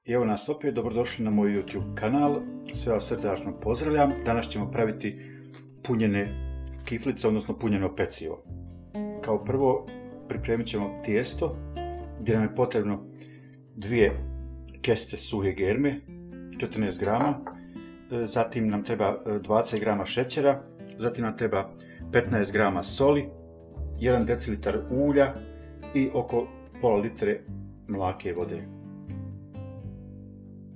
I evo nas opet, dobrodošli na moj YouTube kanal, sve vas srdačno pozdravljam. Danas ćemo praviti punjene kiflice, odnosno punjeno pecivo. Kao prvo pripremit ćemo tijesto, gdje nam je potrebno 2 kesice suhe germe, 14 grama, zatim nam treba 20 grama šećera, zatim nam treba 15 grama soli, 1 decilitar ulja i oko pola litre mlake vode.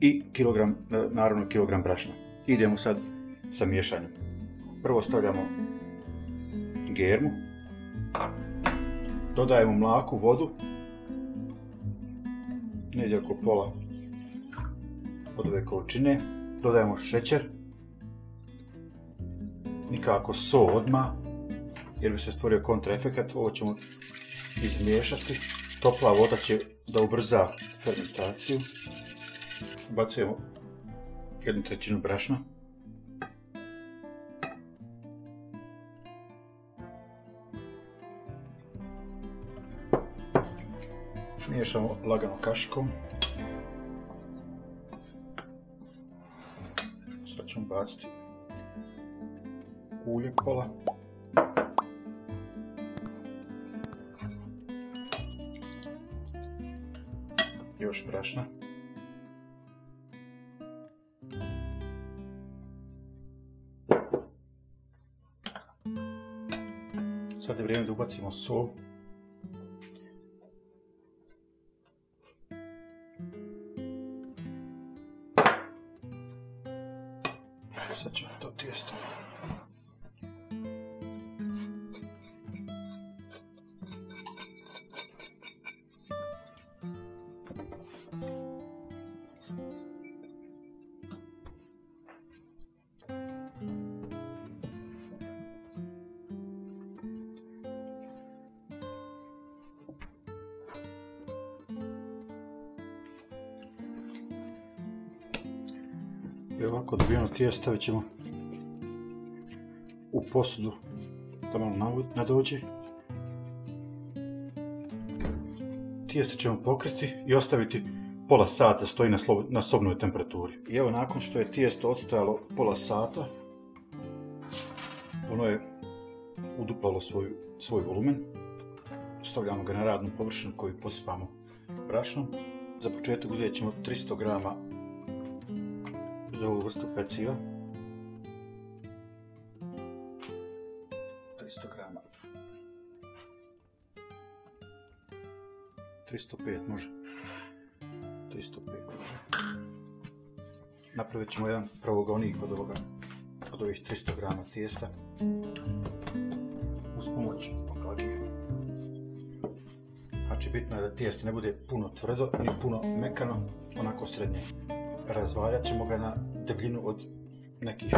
I naravno kilogram brašna. Idemo sad sa miješanjem. Prvo stavljamo germu, dodajemo mlaku vodu, negdje oko pola od ove količine, dodajemo šećer, nikako so odmah, jer bi se stvorio kontraefekat. Ovo ćemo izmiješati. Topla voda će da ubrza fermentaciju. Bacujemo 1/3 brašna. Miješamo lagano kašikom. Sad ćemo baciti ulje pola. Još brašna. Sad je vrijeme da ubacimo sol. Sad ćemo to tijesto. I ovako dobijeno tijesto stavit ćemo u posudu da malo nadođe. Tijesto ćemo pokriti i ostaviti pola sata stoji na sobnoj temperaturi. I evo, nakon što je tijesto odstojalo pola sata, ono je uduplalo svoj volumen. Stavljamo ga na radnu površinu koju posipamo brašnom. Za početak uzet ćemo 300 grama za ovu vrstu peciva. 300 grama. 305 može. 305 može. Napravit ćemo jedan pravogonik od ovih 300 grama tijesta uz pomoć oklagije. Znači bitno je da tijesto ne bude puno tvrdo ni puno mekano, onako srednje. Razvaljat ćemo ga na debljinu od nekih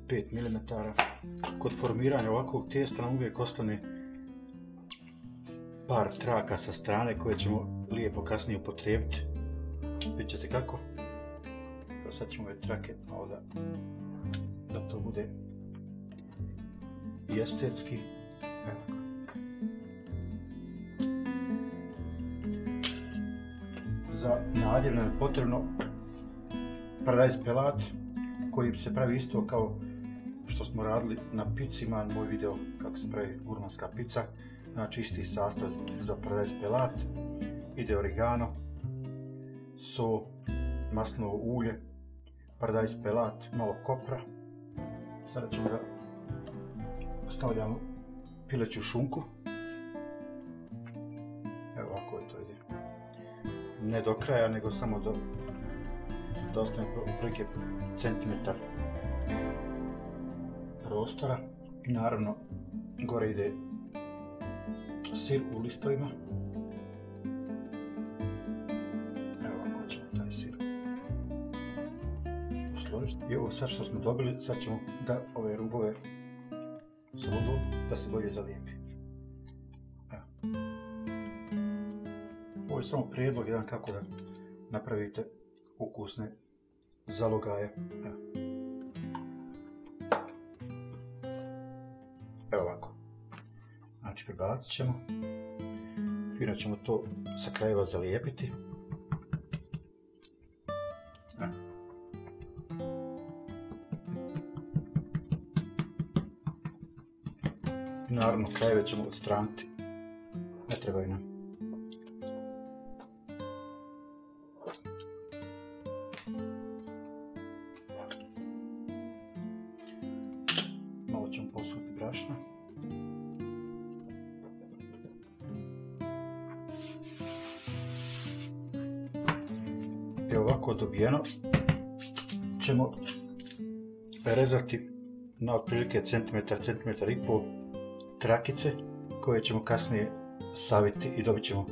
5 mm. Kod formiranja ovakvog tijesta nam uvijek ostane par traka sa strane koje ćemo lijepo kasnije upotrijebiti. Vidjet ćete kako. Evo, sad ćemo ove trake malo da to bude i estetski. Evo. Za nadjev nam je potrebno paradajz pelat, koji se pravi isto kao što smo radili na pici. Ima moj video kako se pravi gurmanska pica. Znači isti sastav za paradajz pelat. Ide oregano, so, maslinovo ulje, paradajz pelat, malo kopra. Sada ćemo da stavljamo pileću šunku. Evo ovako to ide. Ne do kraja, nego samo da ostane otprilike centimetar prostora. I naravno gore ide sir u listovima. Evo ovako ćemo taj sir usložiti. I ovo sad što smo dobili, sad ćemo da ove rubove sa vodom da se bolje zalijepi. Evo. Ovo je samo prijedlog jedan kako da napravite ukusne zalogaje. Evo ovako. Znači prebacit ćemo. Fino ćemo to sa krajeva zalijepiti. naravno krajeve ćemo odstraniti, ne trebaju nam. Malo ćemo posuti brašna. I ovako dobijeno ćemo rezati na otprilike centimetar i pol trakice koje ćemo kasnije saviti i dobit ćemo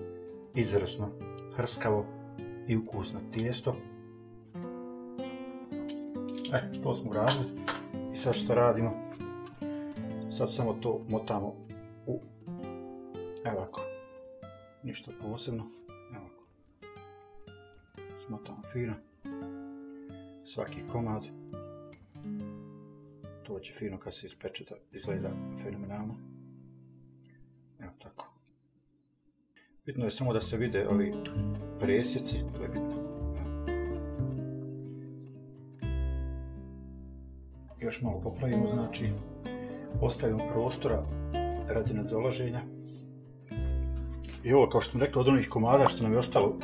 izvrsno hrskavo i ukusno tijesto. To smo radili i sad što radimo? Sad samo to motamo u ovako, ništa posebno, ovako. Smotamo fino svaki komad. To će fino kad se ispeče da izgleda fenomenalno. Evo tako. Bitno je samo da se vide ovi presjeci, to je bitno. Još malo popravimo, znači ostavimo prostora radi nadolaženja. I ovo, kao što sam rekao, od onih komada što nam je ostalo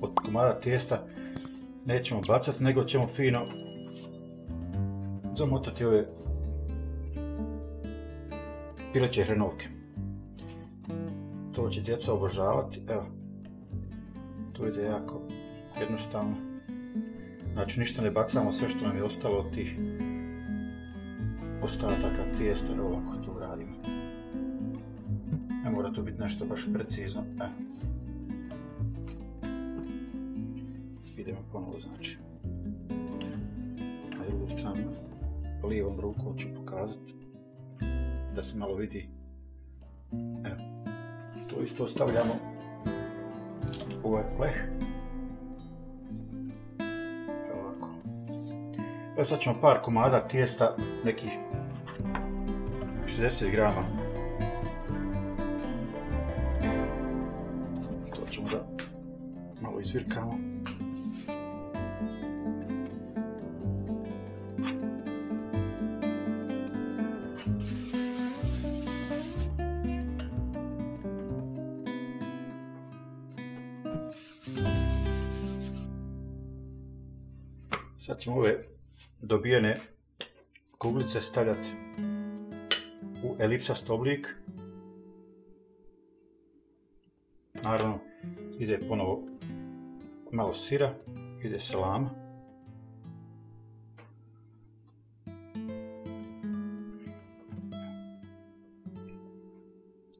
od komada tijesta nećemo bacati, nego ćemo fino zamotati ove pileće hrenovke. To će djeca obožavati. Evo, to ide jako jednostavno. Znači ništa ne bacamo, sve što nam je ostalo od tih ostataka tijesta, ovako to radimo. Ne mora to biti nešto baš precizno. Idemo ponovo, znači. Na drugu stranu, lijevom rukom ću pokazati da se malo vidi. Evo, to isto stavljamo u ovaj pleh. Evo ovako. Evo sad ćemo par komada tijesta, nekih 60 grama. To ćemo da malo izvirkamo. Sad ćemo ove dobijene kuglice stavljati u elipsast oblik. Naravno, ide ponovo malo sira, ide salama.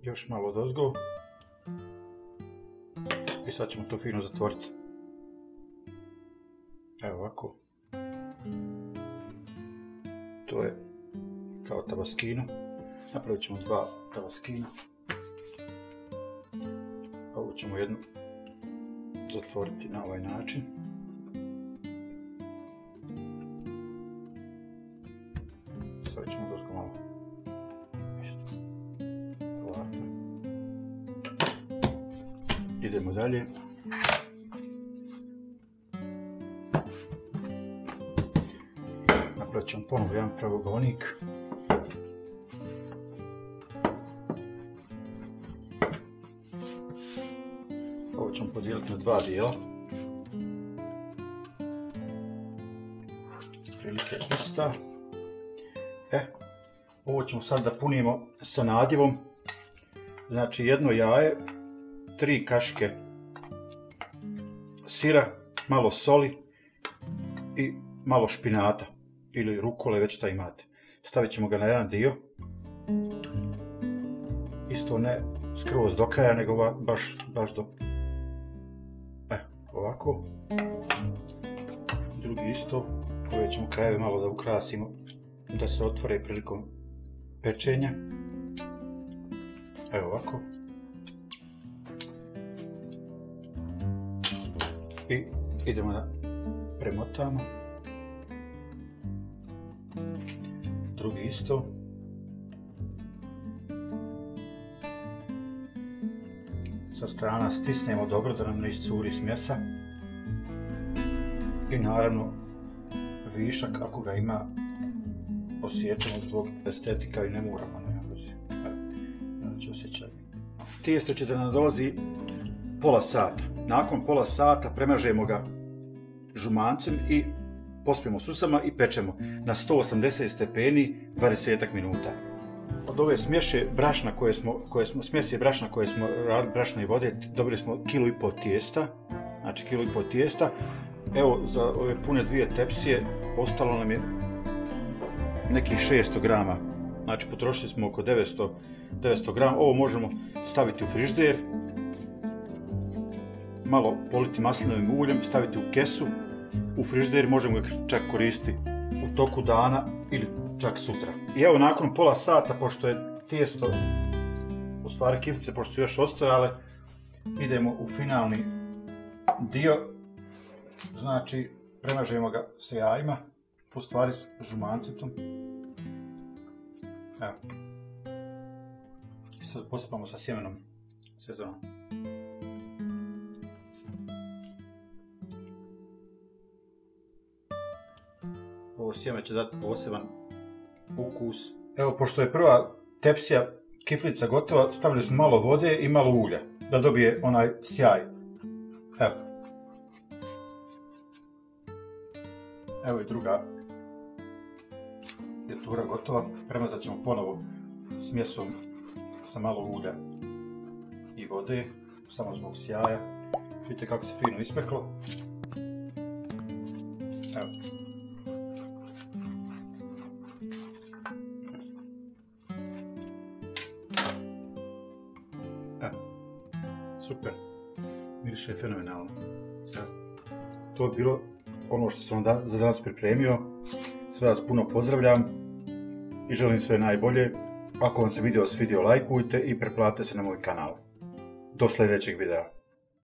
Još malo odozgo. I sad ćemo to fino zatvoriti. Evo ovako. To je kao tabaskino. Napravit ćemo dva tabaskina. Ovo ćemo jednu zatvoriti na ovaj način. Stavit ćemo dozgo malo. Isto. Ovako. Idemo dalje. Napravit ćemo ponovo jedan pravogonik. Ovo ćemo podijeliti na dva dijela. Prilike ista. Ovo ćemo sad da punimo sa nadjevom. Znači jedno jaje, 3 kašike sira, malo soli i malo špinata ili rukole, već šta imate. Stavit ćemo ga na jedan dio. Isto ne skroz do kraja, nego baš do... ovako. Drugi isto, ove ćemo krajeve malo da ukrasimo, da se otvore prilikom pečenja. Evo ovako. I idemo da premotamo. Drugi isto. Sa strana stisnemo dobro da nam ne iscuri smjesa. I naravno višak, ako ga ima, osjećamo zbog estetika i ne moramo. već osjećaj. Tijesto će da nam dolazi pola sata. Nakon pola sata premažemo ga žumancem i pospijemo s usama i pečemo na 180 stepeni 20 minuta. Od ove smjese brašna koje smo radili, brašna i vode, dobili smo 1,5 kg tijesta. Znači 1,5 kg tijesta. Evo, za ove pune 2 tepsije ostalo nam je nekih 600 grama. Znači potrošili smo oko 900 grama. Ovo možemo staviti u frižider, malo politi maslinovim uljem, staviti u kesu, u frižider, možemo ga čak koristiti u toku dana ili čak sutra. I evo, nakon pola sata, pošto je tijesto, u stvari kiflice, pošto su još ostojale, idemo u finalni dio. Znači, premažemo ga s jajima, u stvari s žumancetom. Evo. I sad posipamo sa sjemenom sezona. Ovo sjeme će dati poseban ukus. Evo, pošto je prva tepsija kiflica gotova, stavili smo malo vode i malo ulja, da dobije onaj sjaj. Evo. Evo i druga jetura gotova. Premazat ćemo ponovo smjesom sa malo ulja i vode, samo zbog sjaja. Vidite kako se fino ispeklo. Evo. Super. Miriše je fenomenalno. Evo. To je bilo ono što sam vam za danas pripremio. Sve vas puno pozdravljam i želim sve najbolje. Ako vam se video svidio, lajkujte i pretplatite se na moj kanal. Do sljedećeg videa.